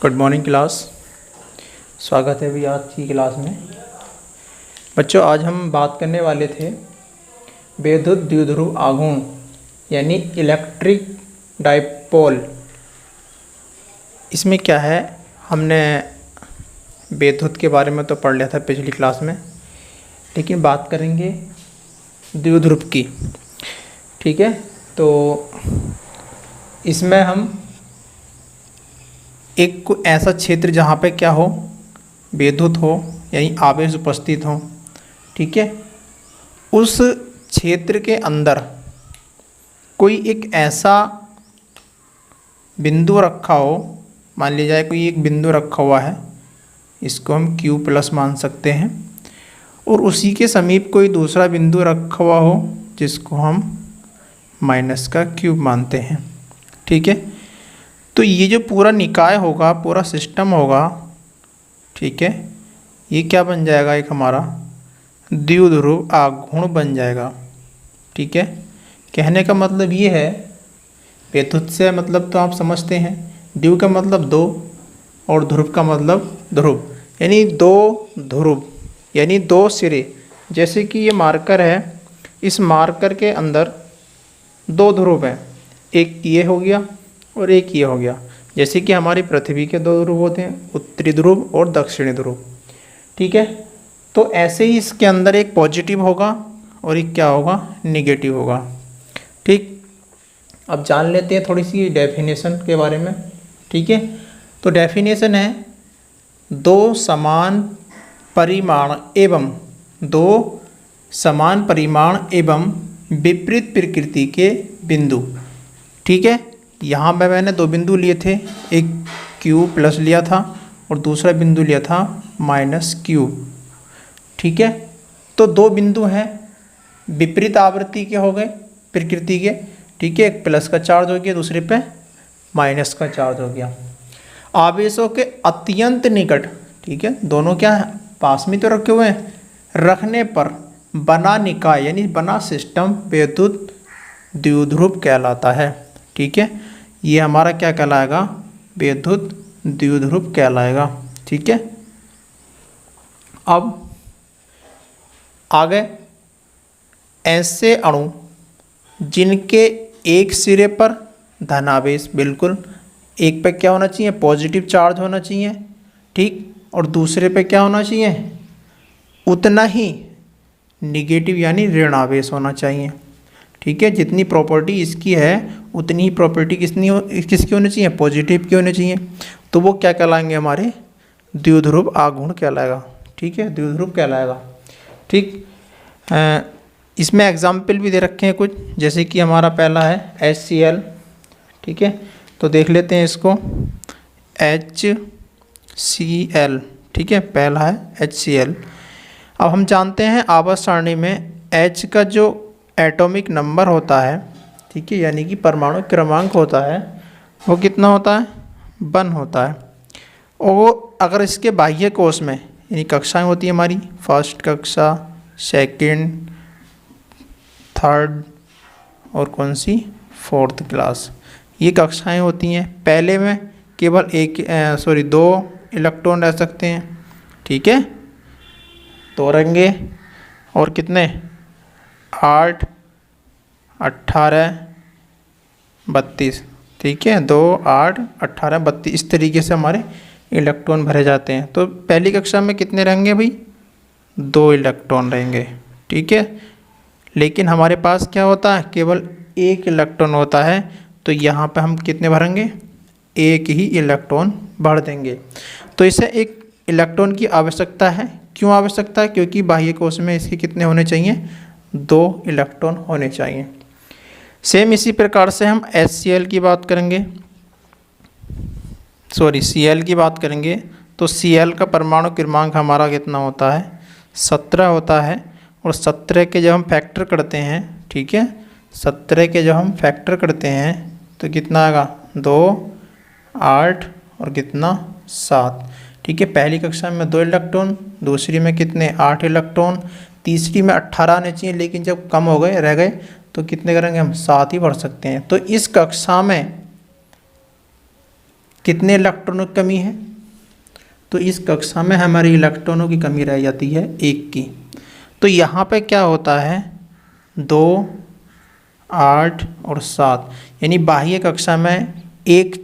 Good morning class. स्वागत है भी आज की क्लास में। बच्चों, आज हम बात करने वाले थे विद्युत द्विध्रुव आघूर्ण यानी इलेक्ट्रिक डाइपोल। इसमें क्या है, हमने विद्युत के बारे में तो पढ़ लिया था पिछली क्लास में, लेकिन बात करेंगे द्विध्रुव की। ठीक है, तो इसमें हम एक को ऐसा क्षेत्र जहाँ पे क्या हो, विद्युत हो यानी आवेश उपस्थित हो, ठीक है, उस क्षेत्र के अंदर कोई एक ऐसा बिंदु रखा हो। मान लिया जाए कोई एक बिंदु रखा हुआ है, इसको हम Q प्लस मान सकते हैं, और उसी के समीप कोई दूसरा बिंदु रखा हुआ हो जिसको हम माइनस का क्यूब मानते हैं। ठीक है, तो ये जो पूरा निकाय होगा, पूरा सिस्टम होगा, ठीक है, ये क्या बन जाएगा, एक हमारा द्विध्रुव आघूर्ण बन जाएगा। ठीक है, कहने का मतलब ये है, विद्युत से मतलब तो आप समझते हैं, द्विव का मतलब दो और ध्रुव का मतलब ध्रुव, यानी दो ध्रुव यानी दो सिरे। जैसे कि ये मार्कर है, इस मार्कर के अंदर दो ध्रुव हैं, एक ये हो गया और एक ये हो गया। जैसे कि हमारी पृथ्वी के दो ध्रुव होते हैं, उत्तरी ध्रुव और दक्षिणी ध्रुव। ठीक है, तो ऐसे ही इसके अंदर एक पॉजिटिव होगा और एक क्या होगा, निगेटिव होगा। ठीक, अब जान लेते हैं थोड़ी सी डेफिनेशन के बारे में। ठीक है, तो डेफिनेशन है दो समान परिमाण एवं विपरीत प्रकृति के बिंदु। ठीक है, यहाँ पे मैंने दो बिंदु लिए थे, एक Q प्लस लिया था और दूसरा बिंदु लिया था माइनस Q। ठीक है, तो दो बिंदु हैं, विपरीत आवृत्ति के हो गए प्रकृति के। ठीक है, एक प्लस का चार्ज हो गया, दूसरे पे माइनस का चार्ज हो गया। आवेशों के अत्यंत निकट, ठीक है, दोनों क्या है, पास में तो रखे हुए हैं, रखने पर बना निकाय यानी बना सिस्टम विद्युत द्विध्रुव कहलाता है। ठीक है, ये हमारा क्या कहलाएगा, विद्युत द्विध्रुव कहलाएगा। ठीक है, अब आगे ऐसे अणु जिनके एक सिरे पर धनावेश, बिल्कुल एक पे क्या होना चाहिए, पॉजिटिव चार्ज होना चाहिए, ठीक, और दूसरे पे क्या होना चाहिए, उतना ही निगेटिव यानी ऋणावेश होना चाहिए। ठीक है, जितनी प्रॉपर्टी इसकी है उतनी ही प्रॉपर्टी किसकी होनी चाहिए, पॉजिटिव की होनी चाहिए। तो वो क्या कहलाएंगे, हमारे द्विध्रुव आघूर्ण कहलाएगा। ठीक है, द्विध्रुव कहलाएगा। ठीक, इसमें एग्जाम्पल भी दे रखे हैं कुछ, जैसे कि हमारा पहला है HCl। ठीक है, तो देख लेते हैं इसको, HCl। ठीक है, पहला है HCl। अब हम जानते हैं आवर्त सारणी में H का जो एटॉमिक नंबर होता है, ठीक है, यानी कि परमाणु क्रमांक होता है, वो कितना होता है, 1 होता है। और अगर इसके बाह्य कोश में यानी कक्षाएं होती है हमारी, फर्स्ट कक्षा, सेकंड, थर्ड और कौन सी, फोर्थ क्लास, ये कक्षाएं होती हैं। पहले में केवल दो इलेक्ट्रॉन रह सकते हैं। ठीक है, दो रहेंगे और कितने, 8, 18, 32। ठीक है, 2, 8, 18, 32, इस तरीके से हमारे इलेक्ट्रॉन भरे जाते हैं। तो पहली कक्षा में कितने रहेंगे भाई, 2 इलेक्ट्रॉन रहेंगे। ठीक है, लेकिन हमारे पास क्या होता है, केवल 1 इलेक्ट्रॉन होता है, तो यहाँ पे हम कितने भरेंगे, 1 ही इलेक्ट्रॉन भर देंगे। तो इसे एक इलेक्ट्रॉन की आवश्यकता है। क्यों आवश्यकता है, क्योंकि बाह्य कोश में इसके कितने होने चाहिए, 2 इलेक्ट्रॉन होने चाहिए। सेम इसी प्रकार से हम HCl की बात करेंगे, Cl की बात करेंगे। तो Cl का परमाणु क्रमांक हमारा कितना होता है, 17 होता है। और 17 के जब हम फैक्टर करते हैं, ठीक है, 17 के जब हम फैक्टर करते हैं तो कितना आएगा, 2, 8 और कितना, 7। ठीक है, पहली कक्षा में 2 इलेक्ट्रॉन, दूसरी में कितने, 8 इलेक्ट्रॉन, तीसरी में 18 आने चाहिए, लेकिन जब कम हो गए, रह गए, तो कितने करेंगे हम, 7 ही भर सकते हैं। तो इस कक्षा में कितने इलेक्ट्रॉनों की कमी है? तो इस कक्षा में हमारी इलेक्ट्रॉनों की कमी रह जाती है 1 की। तो यहाँ पे क्या होता है 2, 8 और 7, यानी बाह्य कक्षा में 1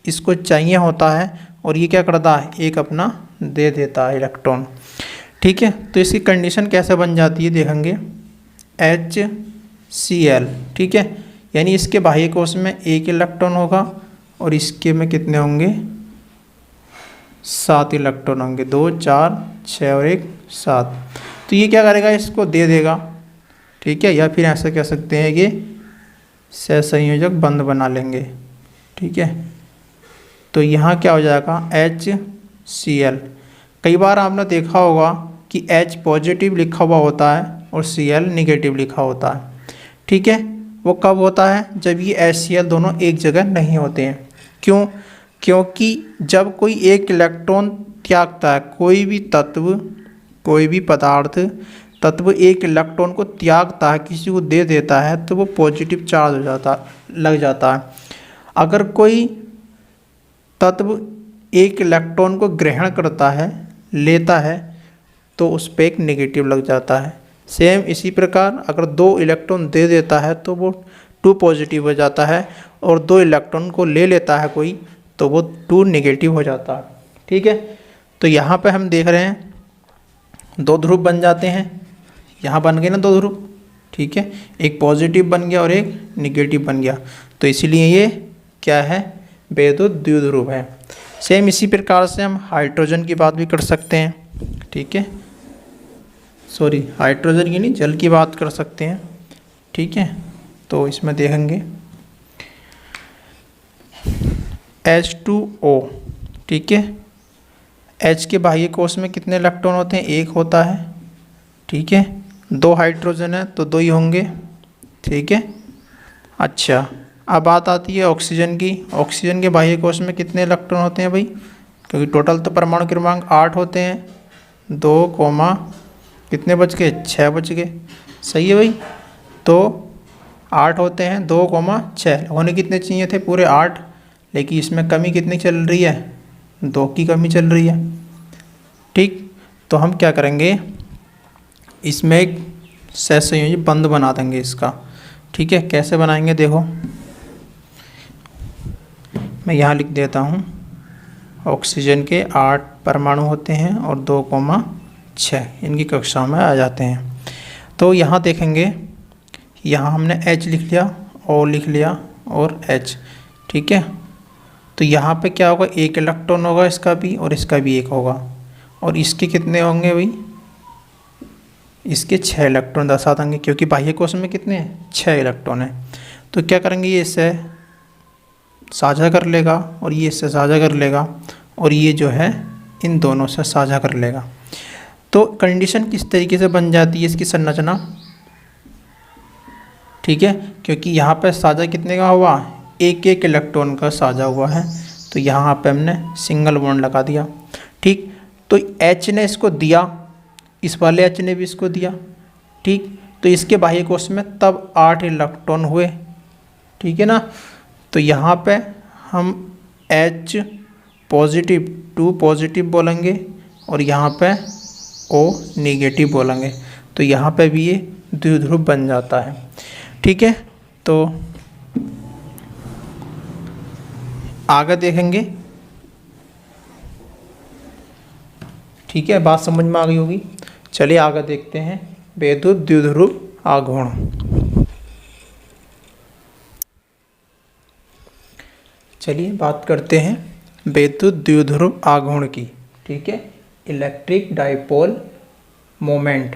इसको चाहिए होता है और ये क्या करता है 1 अपना दे देता है इलेक्ट्रॉन। ठीक है, तो इसकी कंडीशन कैसे बन जाती है देखेंगे, HCl। ठीक है, यानी इसके बाह्य कोश में 1 इलेक्ट्रॉन होगा और इसके में कितने होंगे 7 इलेक्ट्रॉन होंगे, 2, 4, 6 और 1 7। तो ये क्या करेगा इसको दे देगा। ठीक है, या फिर ऐसा कह सकते हैं कि सहसंयोजक बंध बना लेंगे। ठीक है, तो यहाँ क्या हो जाएगा HCl। कई बार आपने देखा होगा कि H पॉजिटिव लिखा हुआ होता है और Cl निगेटिव लिखा होता है। ठीक है, वो कब होता है जब ये HCl दोनों एक जगह नहीं होते हैं। क्यों? क्योंकि जब कोई एक इलेक्ट्रॉन त्यागता है, कोई भी तत्व, कोई भी पदार्थ तत्व एक इलेक्ट्रॉन को त्यागता है, किसी को दे देता है, तो वो पॉजिटिव चार्ज हो जाता लग जाता है। अगर कोई तत्व एक इलेक्ट्रॉन को ग्रहण करता है, लेता है, तो उस पर एक नेगेटिव लग जाता है। सेम इसी प्रकार अगर 2 इलेक्ट्रॉन दे देता है तो वो 2 पॉजिटिव हो जाता है, और 2 इलेक्ट्रॉन को ले लेता है कोई तो वो 2 नेगेटिव हो जाता है। ठीक है, तो यहाँ पे हम देख रहे हैं 2 ध्रुव बन जाते हैं। यहाँ बन गए ना 2 ध्रुव। ठीक है, एक पॉजिटिव बन गया और एक नेगेटिव बन गया, तो इसीलिए ये क्या है वैद्युत द्विध्रुव है। सेम इसी प्रकार से हम हाइड्रोजन की बात भी कर सकते हैं। ठीक है, सॉरी हाइड्रोजन की नहीं, जल की बात कर सकते हैं। ठीक है, तो इसमें देखेंगे H2O। ठीक है, H के बाह्य कोश में कितने इलेक्ट्रॉन होते हैं 1 होता है। ठीक है, 2 हाइड्रोजन है तो 2 ही होंगे। ठीक है, अच्छा अब बात आती है ऑक्सीजन की। ऑक्सीजन के बाह्य कोश में कितने इलेक्ट्रॉन होते हैं भाई, क्योंकि टोटल तो परमाणु क्रमांक 8 होते हैं। 2 कोमा कितने बच गए 6 बच गए। सही है भाई, तो 8 होते हैं, 2 कोमा 6 होने कितने चाहिए थे पूरे 8, लेकिन इसमें कमी कितनी चल रही है 2 की कमी चल रही है। ठीक, तो हम क्या करेंगे इसमें एक सहसंयोजी बंध बना देंगे इसका। ठीक है, कैसे बनाएंगे देखो, मैं यहाँ लिख देता हूँ ऑक्सीजन के 8 परमाणु होते हैं और 2,6 इनकी कक्षा में आ जाते हैं। तो यहाँ देखेंगे, यहाँ हमने H लिख लिया, O लिख लिया और H। ठीक है, तो यहाँ पे क्या होगा 1 इलेक्ट्रॉन होगा इसका भी और इसका भी 1 होगा, और इसके कितने होंगे भाई, इसके 6 इलेक्ट्रॉन दर्शा देंगे, क्योंकि बाह्य कोश में कितने हैं 6 इलेक्ट्रॉन है। तो क्या करेंगे ये इससे साझा कर लेगा और ये इससे साझा कर लेगा, और ये जो है इन दोनों से साझा कर लेगा। तो कंडीशन किस तरीके से बन जाती है इसकी संरचना। ठीक है, क्योंकि यहाँ पे साझा कितने का हुआ 1 इलेक्ट्रॉन का साझा हुआ है, तो यहाँ पे हमने सिंगल बॉन्ड लगा दिया। ठीक, तो H ने इसको दिया, इस वाले H ने भी इसको दिया। ठीक, तो इसके बाह्य कोश में तब 8 इलेक्ट्रॉन हुए। ठीक है ना, तो यहाँ पे हम H पॉजिटिव 2 पॉजिटिव बोलेंगे और यहाँ पे O नेगेटिव बोलेंगे, तो यहाँ पे भी ये द्विध्रुव बन जाता है। ठीक है, तो आगे देखेंगे। ठीक है, बात समझ में आ गई होगी। चलिए आगे देखते हैं वैद्युत द्विध्रुव आघूर्ण। चलिए बात करते हैं वैद्युत द्विध्रुव आघूर्ण की। ठीक है, इलेक्ट्रिक डाइपोल मोमेंट।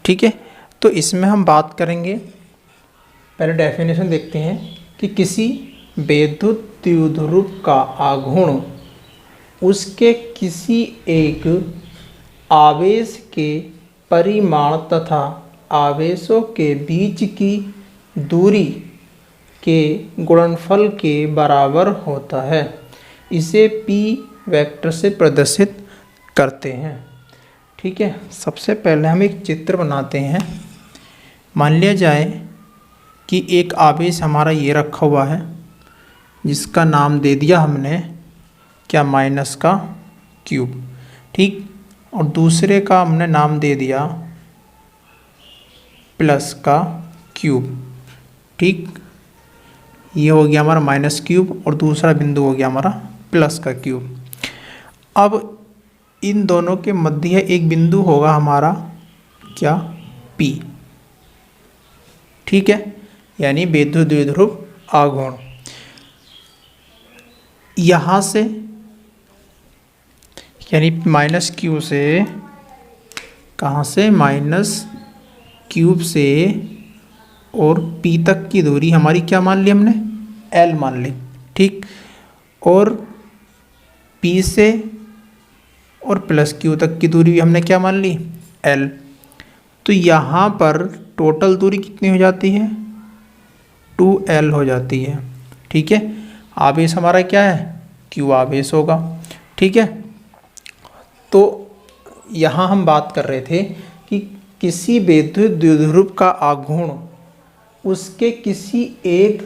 ठीक है, तो इसमें हम बात करेंगे, पहले डेफिनेशन देखते हैं कि किसी वैद्युत द्विध्रुव का आघूर्ण उसके किसी एक आवेश के परिमाण तथा आवेशों के बीच की दूरी के गुणनफल के बराबर होता है। इसे P वेक्टर से प्रदर्शित करते हैं। ठीक है, सबसे पहले हम एक चित्र बनाते हैं। मान लिया जाए कि एक आवेश हमारा ये रखा हुआ है, जिसका नाम दे दिया हमने क्या, माइनस का क्यूब। ठीक, और दूसरे का हमने नाम दे दिया प्लस का क्यूब। ठीक, ये हो गया हमारा माइनस क्यूब और दूसरा बिंदु हो गया हमारा प्लस का क्यूब। अब इन दोनों के मध्य एक बिंदु होगा हमारा क्या, P। ठीक है, यानी विद्युत द्विध्रुव आघूर्ण। यहाँ से यानी माइनस क्यू से, कहाँ से, माइनस क्यूब से और P तक की दूरी हमारी क्या मान ली हमने, L मान ली। ठीक, और P से और प्लस क्यू तक की दूरी भी हमने क्या मान ली, L। तो यहाँ पर टोटल दूरी कितनी हो जाती है, 2L हो जाती है। ठीक है, आवेश हमारा क्या है, Q आवेश होगा। ठीक है, तो यहाँ हम बात कर रहे थे कि किसी विद्युत द्विध्रुव का आघूर्ण उसके किसी एक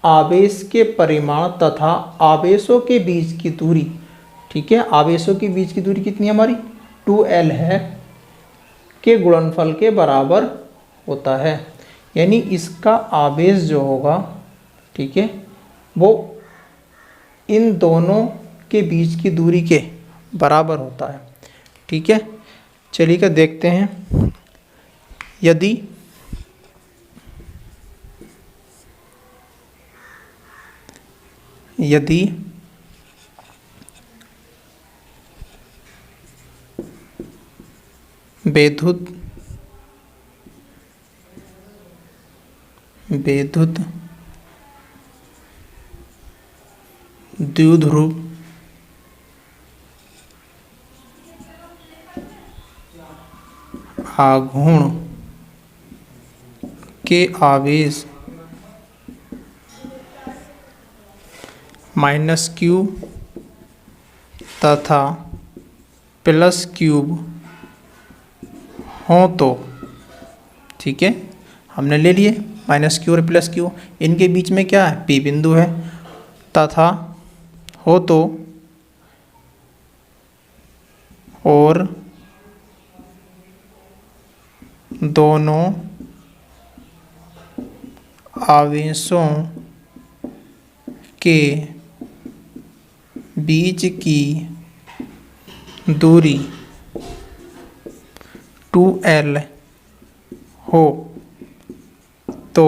आवेश के परिमाण तथा आवेशों के बीच की दूरी, ठीक है, आवेशों के बीच की दूरी कितनी हमारी 2L है, के गुणनफल के बराबर होता है। यानी इसका आवेश जो होगा, ठीक है, वो इन दोनों के बीच की दूरी के बराबर होता है। ठीक है, चलिए कर देखते हैं। यदि विद्युत द्विध्रुव आघूर्ण के आवेश माइनस क्यूब तथा प्लस क्यूब हो तो, ठीक है, हमने ले लिए माइनस क्यू और प्लस क्यू, इनके बीच में क्या है, P बिंदु है, तथा हो तो और दोनों आवेशों के बीच की दूरी 2L हो तो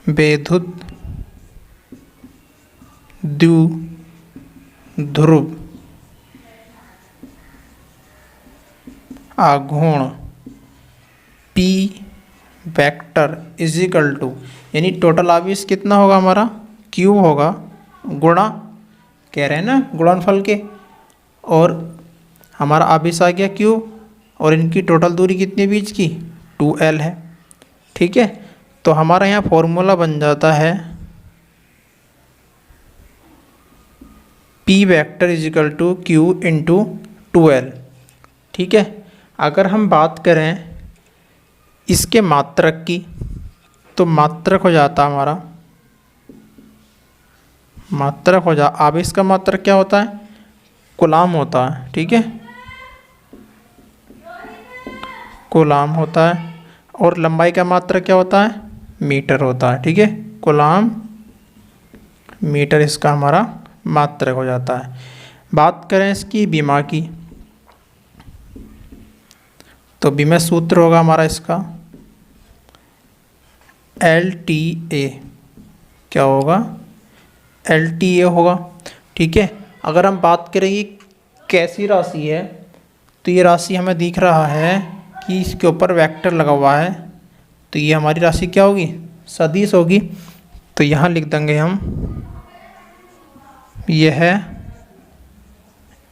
विद्युत द्विध्रुव आघूर्ण P वेक्टर इजिकल टू, यानी टोटल आवेश कितना होगा हमारा, Q होगा गुणा, कह रहे हैं ना गुणनफल के, और हमारा आवेश आ गया Q और इनकी टोटल दूरी कितनी बीच की 2L है। ठीक है, तो हमारा यहाँ फॉर्मूला बन जाता है P vector equal to Q into 2L। ठीक है, अगर हम बात करें इसके मात्रक की, तो मात्रक हो जाता हमारा, मात्रक हो जा, आवेश का मात्रक क्या होता है, कूलाम होता है। ठीक है, कूलाम होता है, और लंबाई का मात्रक क्या होता है, मीटर होता है। ठीक है, कूलाम मीटर इसका हमारा मात्रक हो जाता है। बात करें इसकी विमा की, तो विमा सूत्र होगा हमारा इसका LTA, क्या होगा, LTA होगा। ठीक है, अगर हम बात करें ये कैसी राशि है, तो ये राशि हमें दिख रहा है कि इसके ऊपर वेक्टर लगा हुआ है, तो ये हमारी राशि क्या होगी, सदिश होगी। तो यहाँ लिख देंगे हम, यह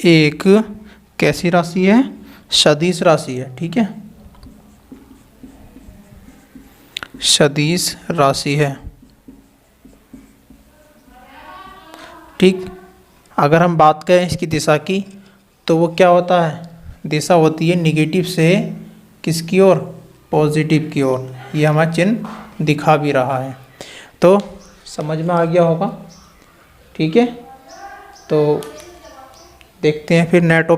एक कैसी राशि है, सदिश राशि है। ठीक है, सदिश राशि है। ठीक, अगर हम बात करें इसकी दिशा की, तो वो क्या होता है, दिशा होती है निगेटिव से किसकी ओर, पॉजिटिव की ओर। ये हमारा चिन्ह दिखा भी रहा है। तो समझ में आ गया होगा। ठीक है, तो देखते हैं फिर नेट